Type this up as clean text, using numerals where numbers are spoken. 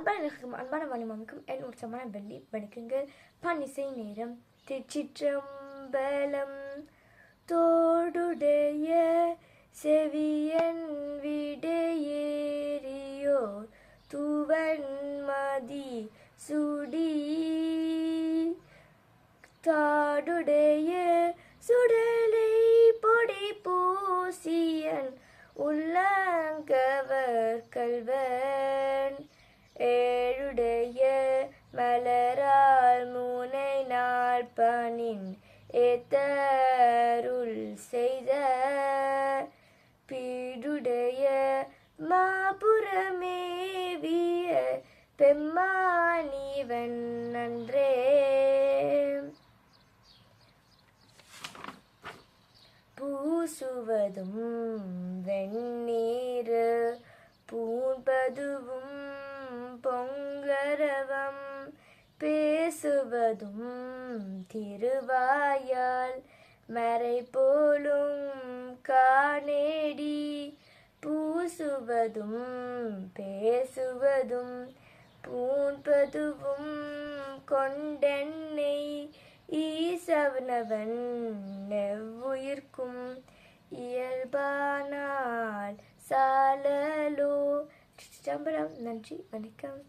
அன்பான வாணிமாமிக்கும் என் உற்சவமான வெள்ளி வணக்கங்கள். பன்னிசை நேரம். திருச்சிற்றம்பலம். தோடுடைய செவியன் விடையேறியோர் தூவன்மதி சுடி தாடுடைய சுடலை பொடி பூசியன் உள்ளங்கவர் கல்வன் ஏழுடைய மலரால் மூனை நாள் பணின் ஏத்தருள் செய்த பீடுடைய மாபுரமேவிய பெம்மானிவன் நன்றே. பூசுவதும் வெண்ணீர் பூண்பதுவும் பொங்கரவம் பேசுவதும் திருவாயால் மறை போலும் காணேடி பூசுவதும் பேசுவதும் பூண்பதுவும் கொண்டென்னை ஈசவனவன் நெவ்வுயிர்க்கும் இயல்பானால் சாலலோ. நன்றி, வணக்கம்.